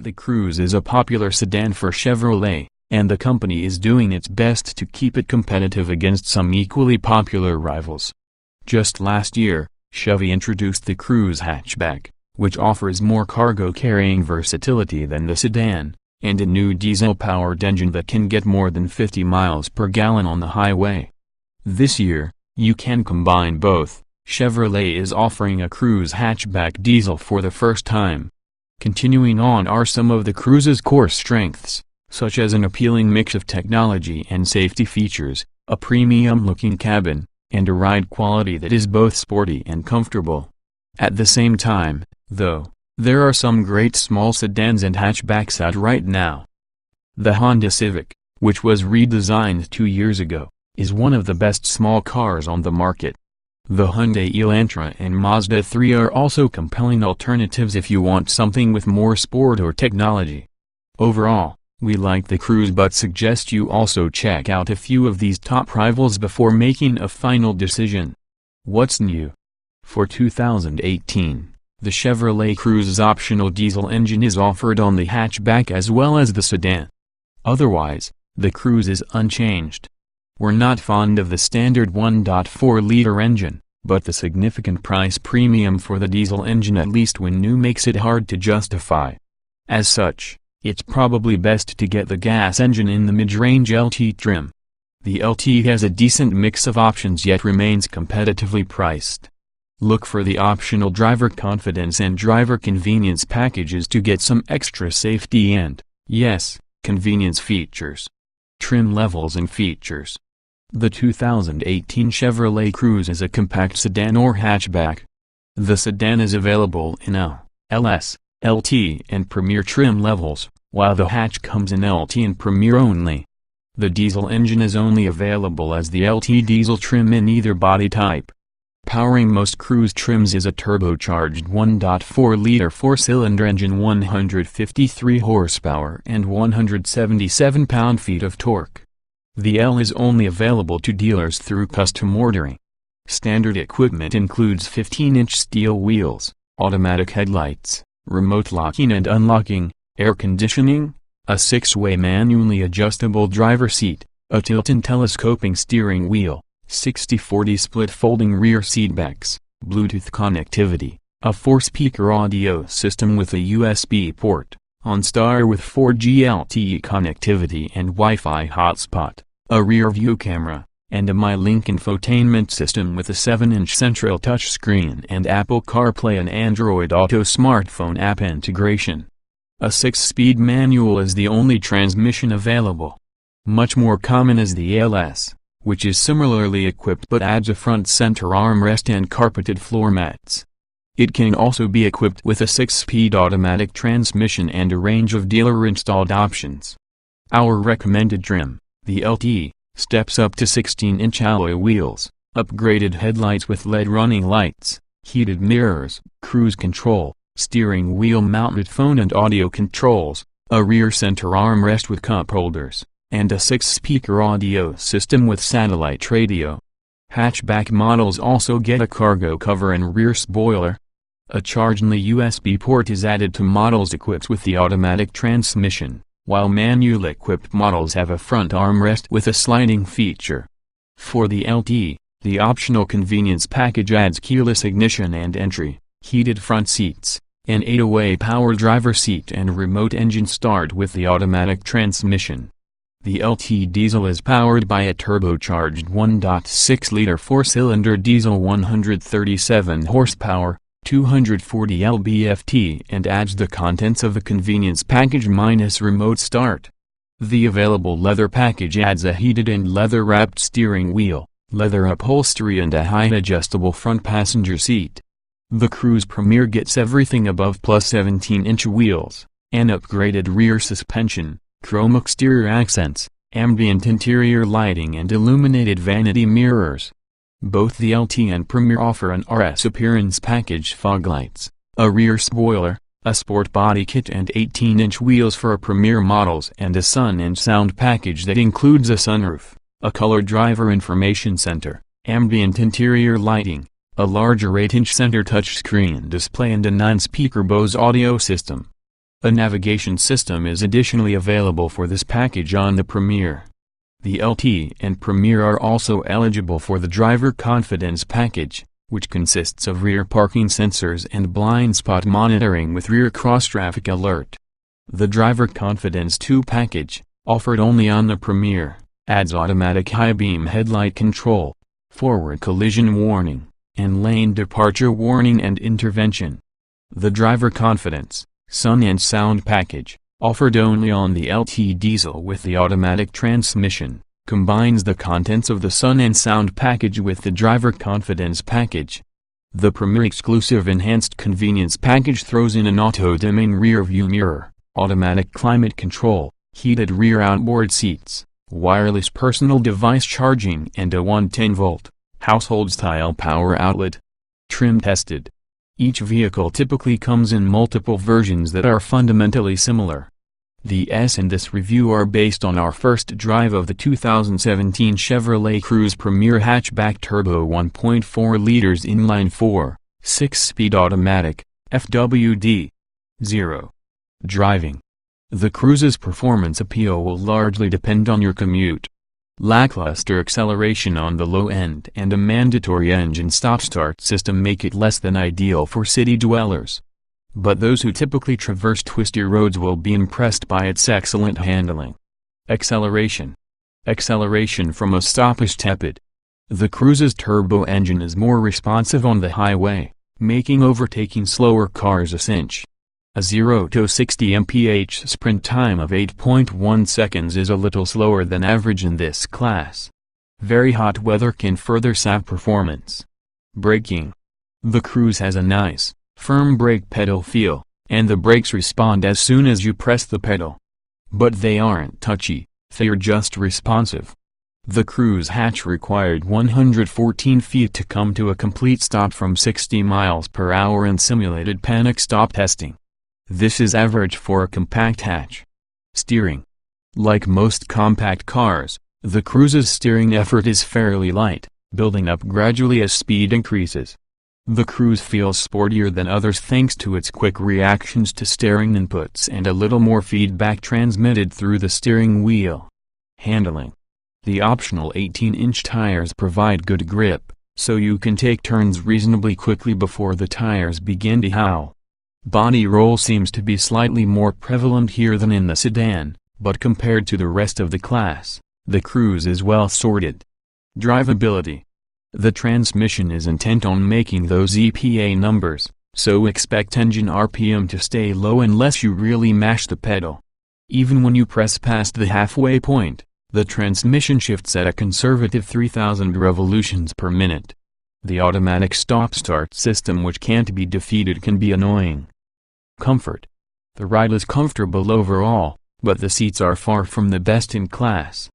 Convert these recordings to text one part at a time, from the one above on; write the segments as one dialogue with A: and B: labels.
A: The Cruze is a popular sedan for Chevrolet, and the company is doing its best to keep it competitive against some equally popular rivals. Just last year, Chevy introduced the Cruze hatchback, which offers more cargo-carrying versatility than the sedan, and a new diesel-powered engine that can get more than 50 miles per gallon on the highway. This year, you can combine both. Chevrolet is offering a Cruze hatchback diesel for the first time. Continuing on are some of the Cruze's core strengths, such as an appealing mix of technology and safety features, a premium-looking cabin, and a ride quality that is both sporty and comfortable. At the same time, though, there are some great small sedans and hatchbacks out right now. The Honda Civic, which was redesigned 2 years ago, is one of the best small cars on the market. The Hyundai Elantra and Mazda 3 are also compelling alternatives if you want something with more sport or technology. Overall, we like the Cruze but suggest you also check out a few of these top rivals before making a final decision. What's new? For 2018, the Chevrolet Cruze's optional diesel engine is offered on the hatchback as well as the sedan. Otherwise, the Cruze is unchanged. We're not fond of the standard 1.4-liter engine, but the significant price premium for the diesel engine at least when new makes it hard to justify. As such, it's probably best to get the gas engine in the mid-range LT trim. The LT has a decent mix of options yet remains competitively priced. Look for the optional driver confidence and driver convenience packages to get some extra safety and, yes, convenience features. Trim levels and features. The 2018 Chevrolet Cruze is a compact sedan or hatchback. The sedan is available in L, LS, LT and Premier trim levels, while the hatch comes in LT and Premier only. The diesel engine is only available as the LT diesel trim in either body type. Powering most Cruze trims is a turbocharged 1.4-liter four-cylinder engine, 153 horsepower and 177 pound-feet of torque. The L is only available to dealers through custom ordering. Standard equipment includes 15-inch steel wheels, automatic headlights, remote locking and unlocking, air conditioning, a 6-way manually adjustable driver seat, a tilt and telescoping steering wheel, 60/40 split folding rear seatbacks, Bluetooth connectivity, a 4-speaker audio system with a USB port, OnStar with 4G LTE connectivity and Wi-Fi hotspot, a rear-view camera, and a MyLink infotainment system with a 7-inch central touchscreen and Apple CarPlay and Android Auto smartphone app integration. A 6-speed manual is the only transmission available. Much more common is the ALS, which is similarly equipped but adds a front center armrest and carpeted floor mats. It can also be equipped with a 6-speed automatic transmission and a range of dealer-installed options. Our recommended trim, the LT, steps up to 16-inch alloy wheels, upgraded headlights with LED running lights, heated mirrors, cruise control, steering wheel mounted phone and audio controls, a rear center armrest with cup holders, and a 6-speaker audio system with satellite radio. Hatchback models also get a cargo cover and rear spoiler. A charge-only USB port is added to models equipped with the automatic transmission, while manual-equipped models have a front armrest with a sliding feature. For the LT, the optional convenience package adds keyless ignition and entry, heated front seats, an 8-way power driver seat and remote engine start with the automatic transmission. The LT diesel is powered by a turbocharged 1.6-liter four-cylinder diesel, 137 horsepower, 240 lb-ft and adds the contents of the convenience package minus remote start. The available leather package adds a heated and leather-wrapped steering wheel, leather upholstery and a height-adjustable front passenger seat. The Cruze Premiere gets everything above plus 17-inch wheels, an upgraded rear suspension, chrome exterior accents, ambient interior lighting and illuminated vanity mirrors. Both the LT and Premier offer an RS appearance package, fog lights, a rear spoiler, a sport body kit and 18-inch wheels for Premier models and a sun and sound package that includes a sunroof, a color driver information center, ambient interior lighting, a larger 8-inch center touchscreen display and a 9-speaker Bose audio system. A navigation system is additionally available for this package on the Premiere. The LT and Premiere are also eligible for the Driver Confidence package, which consists of rear parking sensors and blind spot monitoring with rear cross-traffic alert. The Driver Confidence 2 package, offered only on the Premiere, adds automatic high-beam headlight control, forward collision warning, and lane departure warning and intervention. The Driver Confidence, Sun and Sound package, offered only on the LT diesel with the automatic transmission, combines the contents of the Sun and Sound package with the Driver Confidence package. The Premiere exclusive Enhanced Convenience package throws in an auto-dimming rear view mirror, automatic climate control, heated rear outboard seats, wireless personal device charging and a 110-volt, household-style power outlet. Trim tested. Each vehicle typically comes in multiple versions that are fundamentally similar. The S in this review are based on our first drive of the 2017 Chevrolet Cruze Premiere hatchback turbo 1.4 liters inline-4, 6-speed automatic, FWD. 0. Driving. The Cruze's performance appeal will largely depend on your commute. Lackluster acceleration on the low end and a mandatory engine stop-start system make it less than ideal for city dwellers. But those who typically traverse twisty roads will be impressed by its excellent handling. Acceleration. Acceleration from a stop is tepid. The Cruze's turbo engine is more responsive on the highway, making overtaking slower cars a cinch. A 0 to 60 mph sprint time of 8.1 seconds is a little slower than average in this class. Very hot weather can further sap performance. Braking. The Cruze has a nice, firm brake pedal feel, and the brakes respond as soon as you press the pedal. But they aren't touchy, they're just responsive. The Cruze hatch required 114 feet to come to a complete stop from 60 miles per hour in simulated panic stop testing. This is average for a compact hatch. Steering. Like most compact cars, the Cruze's steering effort is fairly light, building up gradually as speed increases. The Cruze feels sportier than others thanks to its quick reactions to steering inputs and a little more feedback transmitted through the steering wheel. Handling. The optional 18-inch tires provide good grip, so you can take turns reasonably quickly before the tires begin to howl. Body roll seems to be slightly more prevalent here than in the sedan, but compared to the rest of the class, the Cruze is well sorted. Drivability. The transmission is intent on making those EPA numbers, so expect engine RPM to stay low unless you really mash the pedal. Even when you press past the halfway point, the transmission shifts at a conservative 3,000 revolutions per minute. The automatic stop-start system which can't be defeated can be annoying. Comfort. The ride is comfortable overall, but the seats are far from the best in class.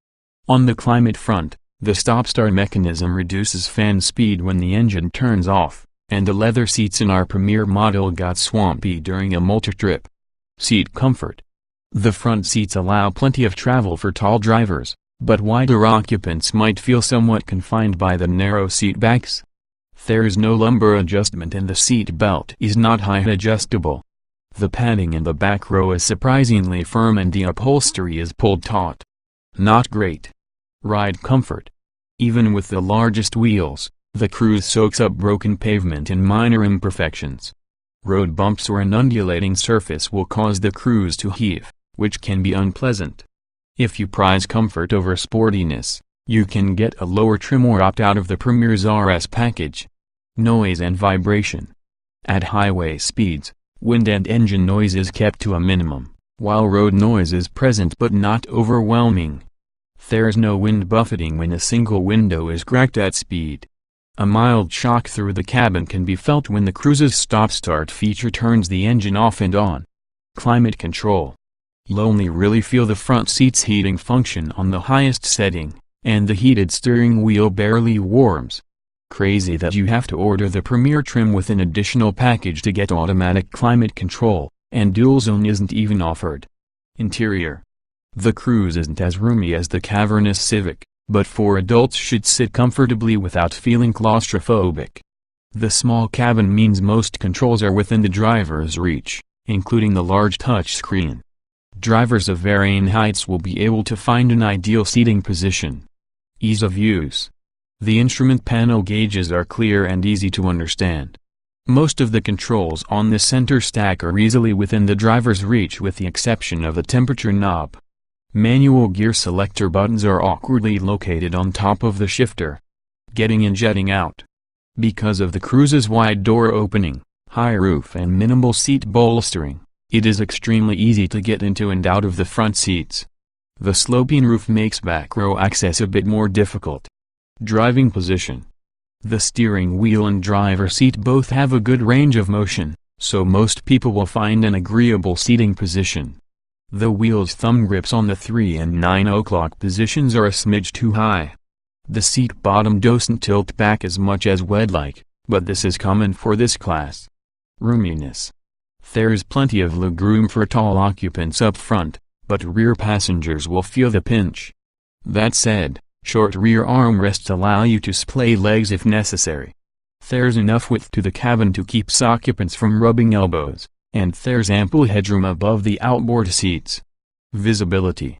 A: On the climate front, the stop-start mechanism reduces fan speed when the engine turns off, and the leather seats in our Premiere model got swampy during a multi-trip. Seat comfort. The front seats allow plenty of travel for tall drivers, but wider occupants might feel somewhat confined by the narrow seat backs. There's no lumbar adjustment and the seat belt is not height adjustable. The padding in the back row is surprisingly firm and the upholstery is pulled taut. Not great. Ride comfort. Even with the largest wheels, the Cruze soaks up broken pavement and minor imperfections. Road bumps or an undulating surface will cause the Cruze to heave, which can be unpleasant. If you prize comfort over sportiness, you can get a lower trim or opt out of the Premiere's RS package. Noise and vibration. At highway speeds, wind and engine noise is kept to a minimum, while road noise is present but not overwhelming. There's no wind buffeting when a single window is cracked at speed. A mild shock through the cabin can be felt when the Cruze's stop-start feature turns the engine off and on. Climate control. You'll only really feel the front seat's heating function on the highest setting, and the heated steering wheel barely warms. Crazy that you have to order the Premiere trim with an additional package to get automatic climate control, and dual zone isn't even offered. Interior. The Cruze isn't as roomy as the cavernous Civic, but for adults should sit comfortably without feeling claustrophobic. The small cabin means most controls are within the driver's reach, including the large touchscreen. Drivers of varying heights will be able to find an ideal seating position. Ease of use. The instrument panel gauges are clear and easy to understand. Most of the controls on the center stack are easily within the driver's reach with the exception of the temperature knob. Manual gear selector buttons are awkwardly located on top of the shifter. Getting in, jetting out. Because of the Cruze's wide door opening, high roof and minimal seat bolstering, it is extremely easy to get into and out of the front seats. The sloping roof makes back row access a bit more difficult. Driving position. The steering wheel and driver seat both have a good range of motion, so most people will find an agreeable seating position. The wheel's thumb grips on the 3 and 9 o'clock positions are a smidge too high. The seat bottom doesn't tilt back as much as we'd like, but this is common for this class. Roominess. There's plenty of legroom for tall occupants up front, but rear passengers will feel the pinch. That said, short rear armrests allow you to splay legs if necessary. There's enough width to the cabin to keep occupants from rubbing elbows, and there's ample headroom above the outboard seats. Visibility.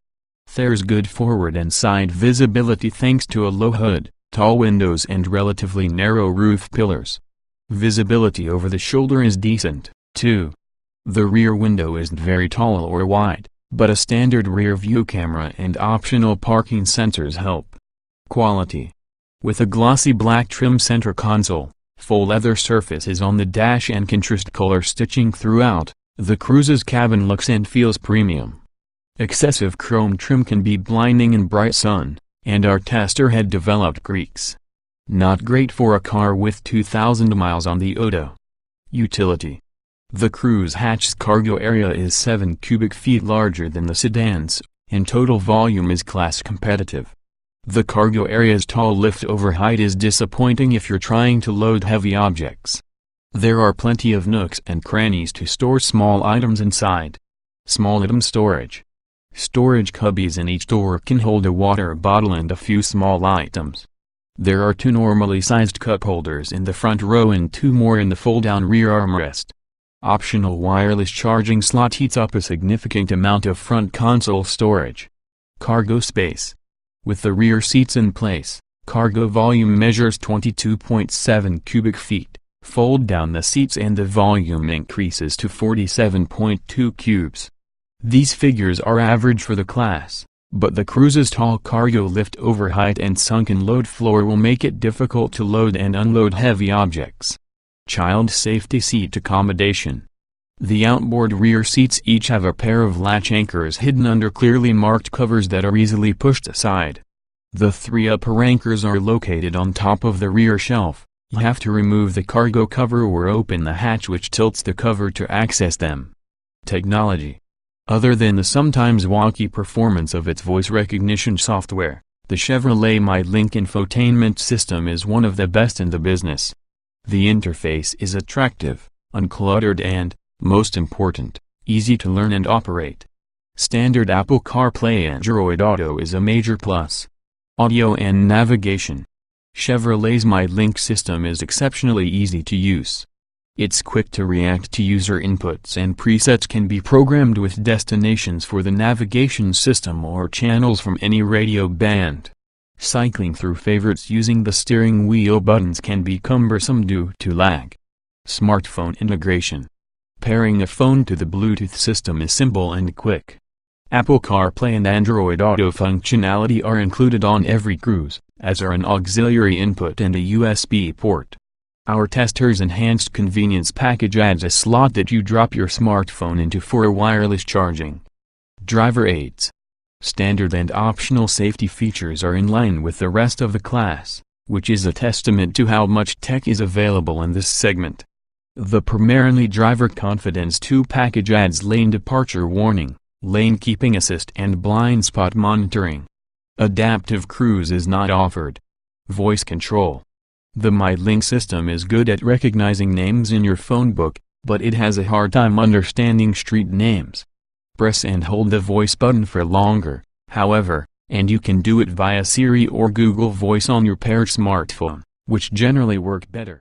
A: There's good forward and side visibility thanks to a low hood, tall windows and relatively narrow roof pillars. Visibility over the shoulder is decent, too. The rear window isn't very tall or wide, but a standard rear view camera and optional parking sensors help. Quality. With a glossy black trim center console, full leather surfaces on the dash and contrast color stitching throughout, the Cruze's cabin looks and feels premium. Excessive chrome trim can be blinding in bright sun, and our tester had developed creaks. Not great for a car with 2,000 miles on the odo. Utility. The Cruze hatch's cargo area is 7 cubic feet larger than the sedan's, and total volume is class competitive. The cargo area's tall lift-over height is disappointing if you're trying to load heavy objects. There are plenty of nooks and crannies to store small items inside. Small item storage. Storage cubbies in each door can hold a water bottle and a few small items. There are 2 normally sized cup holders in the front row and 2 more in the fold-down rear armrest. Optional wireless charging slot heats up a significant amount of front console storage. Cargo space. With the rear seats in place, cargo volume measures 22.7 cubic feet. Fold down the seats and the volume increases to 47.2 cubes. These figures are average for the class, but the Cruze's tall cargo lift-over height and sunken load floor will make it difficult to load and unload heavy objects. Child safety seat accommodation. The outboard rear seats each have a pair of latch anchors hidden under clearly marked covers that are easily pushed aside. The 3 upper anchors are located on top of the rear shelf. You have to remove the cargo cover or open the hatch which tilts the cover to access them. Technology. Other than the sometimes wonky performance of its voice recognition software, the Chevrolet MyLink infotainment system is one of the best in the business. The interface is attractive, uncluttered and, most important, easy to learn and operate. Standard Apple CarPlay and Android Auto is a major plus. Audio and navigation. Chevrolet's MyLink system is exceptionally easy to use. It's quick to react to user inputs and presets can be programmed with destinations for the navigation system or channels from any radio band. Cycling through favorites using the steering wheel buttons can be cumbersome due to lag. Smartphone integration. Pairing a phone to the Bluetooth system is simple and quick. Apple CarPlay and Android Auto functionality are included on every Cruze, as are an auxiliary input and a USB port. Our tester's enhanced convenience package adds a slot that you drop your smartphone into for wireless charging. Driver aids. Standard and optional safety features are in line with the rest of the class, which is a testament to how much tech is available in this segment. The Premiere Driver Confidence 2 package adds lane departure warning, lane keeping assist and blind spot monitoring. Adaptive cruise is not offered. Voice control. The MyLink system is good at recognizing names in your phone book, but it has a hard time understanding street names. Press and hold the voice button for longer, however, and you can do it via Siri or Google Voice on your paired smartphone, which generally work better.